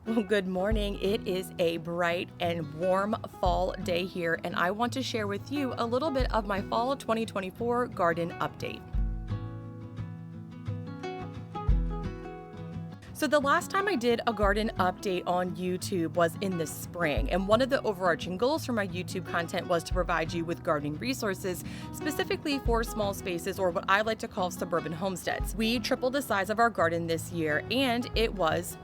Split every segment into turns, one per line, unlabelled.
Well, good morning. It is a bright and warm fall day here, and I want to share with you a little bit of my fall 2024 garden update. So the last time I did a garden update on YouTube was in the spring, and one of the overarching goals for my YouTube content was to provide you with gardening resources, specifically for small spaces or what I like to call suburban homesteads. We tripled the size of our garden this year, and it was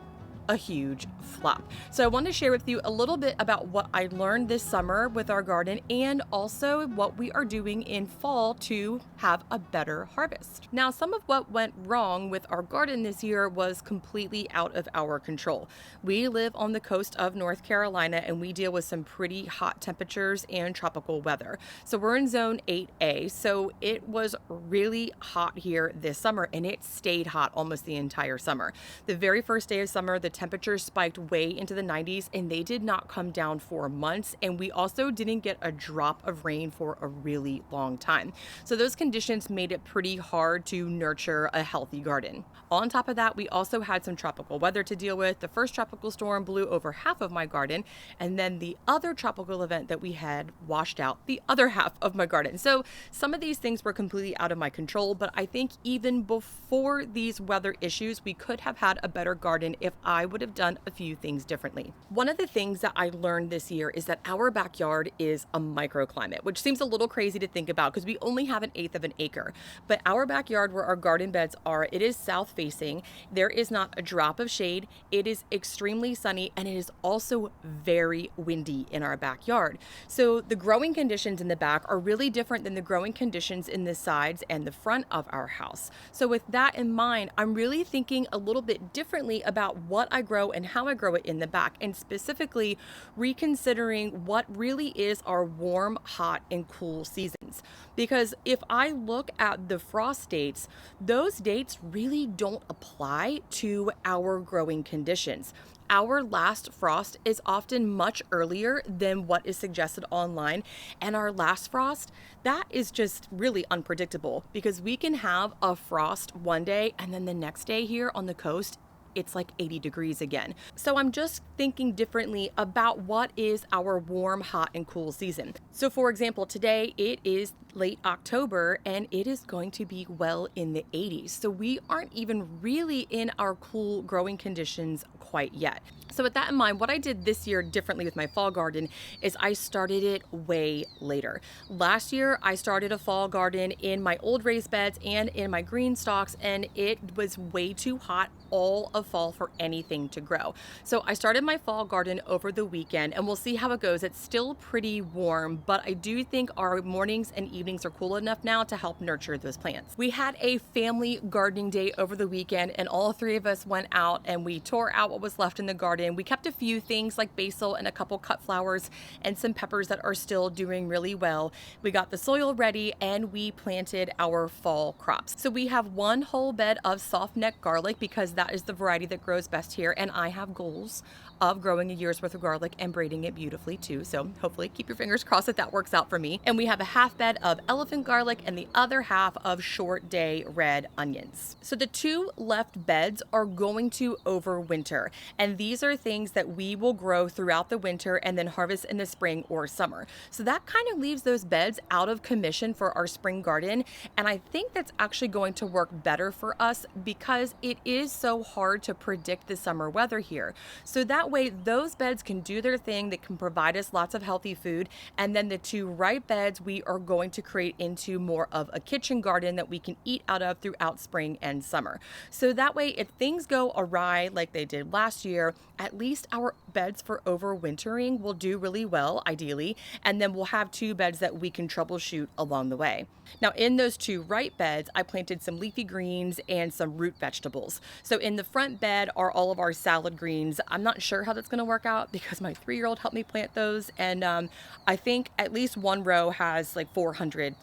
a huge flop. So I want to share with you a little bit about what I learned this summer with our garden and also what we are doing in fall to have a better harvest. Now, some of what went wrong with our garden this year was completely out of our control. We live on the coast of North Carolina and we deal with some pretty hot temperatures and tropical weather. So we're in zone 8A. So it was really hot here this summer and it stayed hot almost the entire summer. The very first day of summer, the temperatures spiked way into the 90s and they did not come down for months. And we also didn't get a drop of rain for a really long time. So those conditions made it pretty hard to nurture a healthy garden. On top of that, we also had some tropical weather to deal with. The first tropical storm blew over half of my garden, and then the other tropical event that we had washed out the other half of my garden. So some of these things were completely out of my control, but I think even before these weather issues, we could have had a better garden if I would have done a few things differently. One of the things that I learned this year is that our backyard is a microclimate, which seems a little crazy to think about because we only have 1/8 of an acre. But our backyard where our garden beds are, it is south facing. There is not a drop of shade. It is extremely sunny and it is also very windy in our backyard. So the growing conditions in the back are really different than the growing conditions in the sides and the front of our house. So with that in mind, I'm really thinking a little bit differently about what I grow and how I grow it in the back, and specifically reconsidering what really is our warm, hot, and cool seasons. Because if I look at the frost dates, those dates really don't apply to our growing conditions. Our last frost is often much earlier than what is suggested online. And our last frost, that is just really unpredictable because we can have a frost one day and then the next day here on the coast, it's like 80 degrees again. So I'm just thinking differently about what is our warm, hot, and cool season. So for example, today it is late October and it is going to be well in the 80s. So we aren't even really in our cool growing conditions quite yet. So with that in mind, what I did this year differently with my fall garden is I started it way later. Last year, I started a fall garden in my old raised beds and in my green stalks, and it was way too hot all of fall for anything to grow. So I started my fall garden over the weekend and we'll see how it goes. It's still pretty warm, but I do think our mornings and evenings are cool enough now to help nurture those plants. We had a family gardening day over the weekend and all three of us went out and we tore out what was left in the garden. We kept a few things like basil and a couple cut flowers and some peppers that are still doing really well. We got the soil ready and we planted our fall crops. So we have one whole bed of soft neck garlic because that is the variety that grows best here, and I have goals of growing a year's worth of garlic and braiding it beautifully too. So hopefully keep your fingers crossed that that works out for me. And we have a half bed of elephant garlic and the other half of short day red onions. So the two left beds are going to overwinter, and these are things that we will grow throughout the winter and then harvest in the spring or summer. So that kind of leaves those beds out of commission for our spring garden, and I think that's actually going to work better for us because it is so hard to predict the summer weather here. So that way those beds can do their thing, that can provide us lots of healthy food, and then the two right beds we are going to create into more of a kitchen garden that we can eat out of throughout spring and summer. So that way if things go awry like they did last year, at least our beds for overwintering will do really well ideally, and then we'll have two beds that we can troubleshoot along the way. Now in those two right beds I planted some leafy greens and some root vegetables. So in the front bed are all of our salad greens. I'm not sure how that's going to work out because my 3-year-old helped me plant those, and I think at least one row has like 400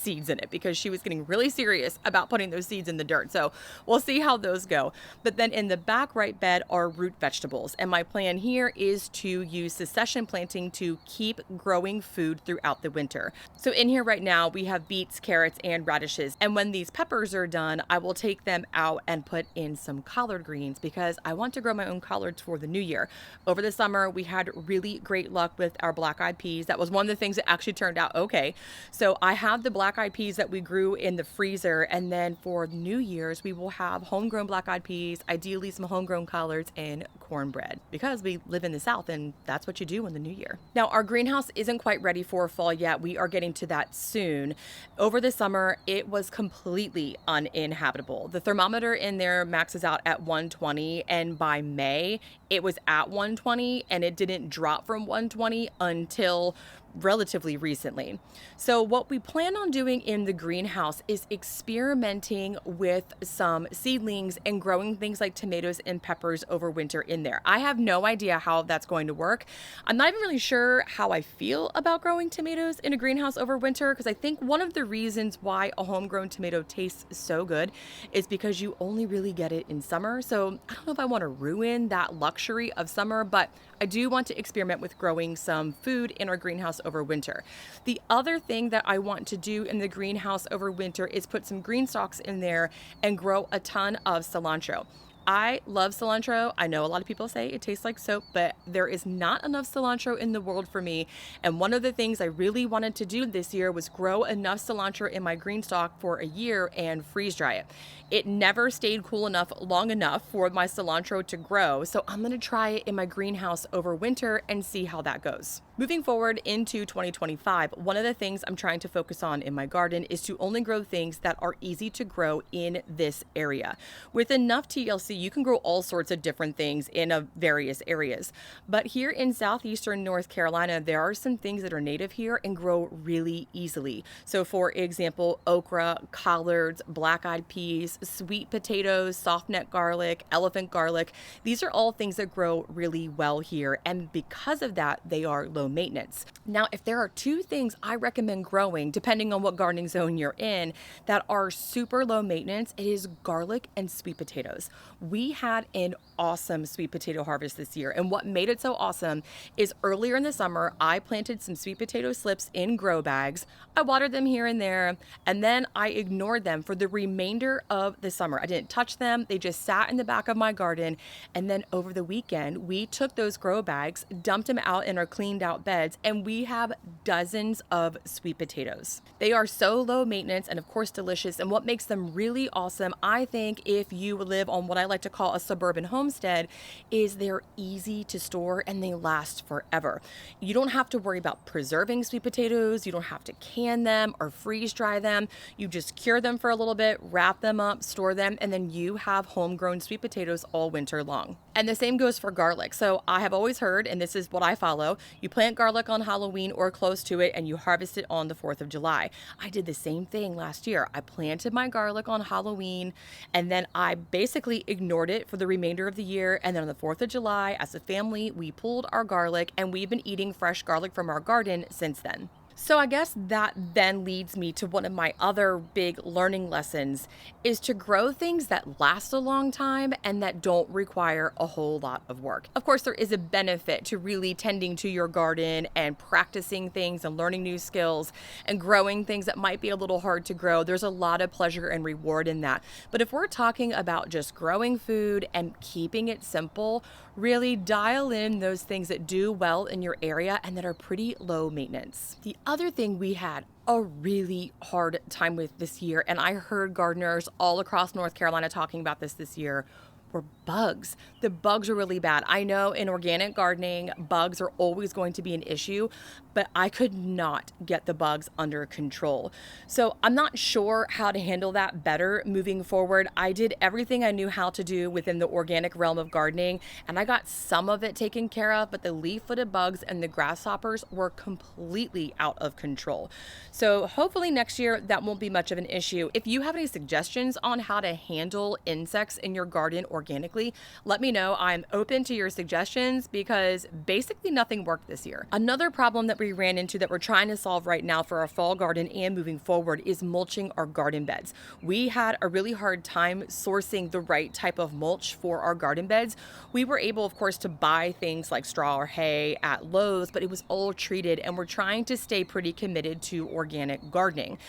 seeds in it because she was getting really serious about putting those seeds in the dirt. So we'll see how those go. But then in the back right bed are root vegetables. And my plan here is to use succession planting to keep growing food throughout the winter. So in here right now, we have beets, carrots, and radishes. And when these peppers are done, I will take them out and put in some collard greens because I want to grow my own collards for the new year. Over the summer, we had really great luck with our black-eyed peas. That was one of the things that actually turned out okay. So I have the black-eyed peas that we grew in the freezer, and then for New Year's, we will have homegrown black-eyed peas, ideally some homegrown collards, and cornbread because we live in the South and that's what you do in the new year. Now, our greenhouse isn't quite ready for fall yet. We are getting to that soon. Over the summer, it was completely uninhabitable. The thermometer in there maxes out at 120, and by May, it was at 120, and it didn't drop from 120 until relatively recently. So what we plan on doing in the greenhouse is experimenting with some seedlings and growing things like tomatoes and peppers over winter in there. I have no idea how that's going to work. I'm not even really sure how I feel about growing tomatoes in a greenhouse over winter, because I think one of the reasons why a homegrown tomato tastes so good is because you only really get it in summer. So I don't know if I want to ruin that luxury of summer, but I do want to experiment with growing some food in our greenhouse over winter. The other thing that I want to do in the greenhouse over winter is put some green stalks in there and grow a ton of cilantro. I love cilantro. I know a lot of people say it tastes like soap, but there is not enough cilantro in the world for me. And one of the things I really wanted to do this year was grow enough cilantro in my green stalk for a year and freeze dry it. It never stayed cool enough long enough for my cilantro to grow. So I'm going to try it in my greenhouse over winter and see how that goes. Moving forward into 2025, one of the things I'm trying to focus on in my garden is to only grow things that are easy to grow in this area. With enough TLC, you can grow all sorts of different things in various areas. But here in southeastern North Carolina, there are some things that are native here and grow really easily. So for example, okra, collards, black-eyed peas, sweet potatoes, soft neck garlic, elephant garlic. These are all things that grow really well here. And because of that, they are low maintenance. Now, if there are two things I recommend growing, depending on what gardening zone you're in, that are super low maintenance, it is garlic and sweet potatoes. We had an awesome sweet potato harvest this year. And what made it so awesome is earlier in the summer, I planted some sweet potato slips in grow bags. I watered them here and there, and then I ignored them for the remainder of the summer. I didn't touch them. They just sat in the back of my garden. And then over the weekend, we took those grow bags, dumped them out in our cleaned out beds, and we have dozens of sweet potatoes. They are so low maintenance and of course delicious. And what makes them really awesome, I think, if you live on what I like to call a suburban homestead, is they're easy to store and they last forever. You don't have to worry about preserving sweet potatoes. You don't have to can them or freeze dry them. You just cure them for a little bit, wrap them up, store them, and then you have homegrown sweet potatoes all winter long. And the same goes for garlic. So I have always heard, and this is what I follow, you plant garlic on Halloween or close to it and you harvest it on the 4th of July. I did the same thing last year. I planted my garlic on Halloween and then I basically ignored it for the remainder of the year. And then on the 4th of July, as a family, we pulled our garlic and we've been eating fresh garlic from our garden since then. So I guess that then leads me to one of my other big learning lessons is to grow things that last a long time and that don't require a whole lot of work. Of course, there is a benefit to really tending to your garden and practicing things and learning new skills and growing things that might be a little hard to grow. There's a lot of pleasure and reward in that. But if we're talking about just growing food and keeping it simple, really dial in those things that do well in your area and that are pretty low maintenance. The other thing we had a really hard time with this year, and I heard gardeners all across North Carolina talking about this year, were bugs. The bugs are really bad. I know in organic gardening, bugs are always going to be an issue, but I could not get the bugs under control. So I'm not sure how to handle that better moving forward. I did everything I knew how to do within the organic realm of gardening, and I got some of it taken care of, but the leaf-footed bugs and the grasshoppers were completely out of control. So hopefully next year that won't be much of an issue. If you have any suggestions on how to handle insects in your garden organically, let me know. I'm open to your suggestions because basically nothing worked this year. Another problem that we we ran into that we're trying to solve right now for our fall garden and moving forward is mulching our garden beds. We had a really hard time sourcing the right type of mulch for our garden beds. We were able, of course, to buy things like straw or hay at Lowe's, but it was all treated, and we're trying to stay pretty committed to organic gardening.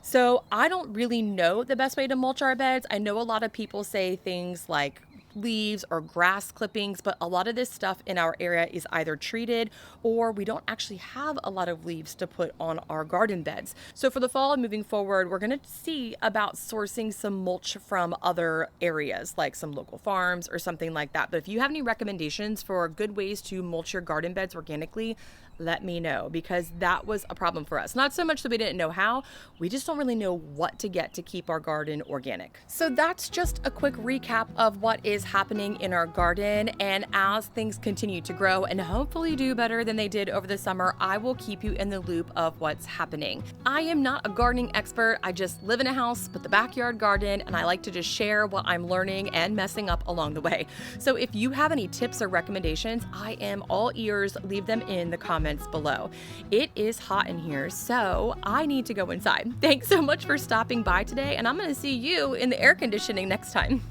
So I don't really know the best way to mulch our beds. I know a lot of people say things like leaves or grass clippings, but a lot of this stuff in our area is either treated or we don't actually have a lot of leaves to put on our garden beds. So for the fall and moving forward, we're going to see about sourcing some mulch from other areas, like some local farms or something like that. But if you have any recommendations for good ways to mulch your garden beds organically, let me know, because that was a problem for us. Not so much that we didn't know how, we just don't really know what to get to keep our garden organic. So that's just a quick recap of what is happening in our garden. And as things continue to grow and hopefully do better than they did over the summer, I will keep you in the loop of what's happening. I am not a gardening expert. I just live in a house with a backyard garden, and I like to just share what I'm learning and messing up along the way. So if you have any tips or recommendations, I am all ears. Leave them in the comments below. It is hot in here, so I need to go inside. Thanks so much for stopping by today, and I'm going to see you in the air conditioning next time.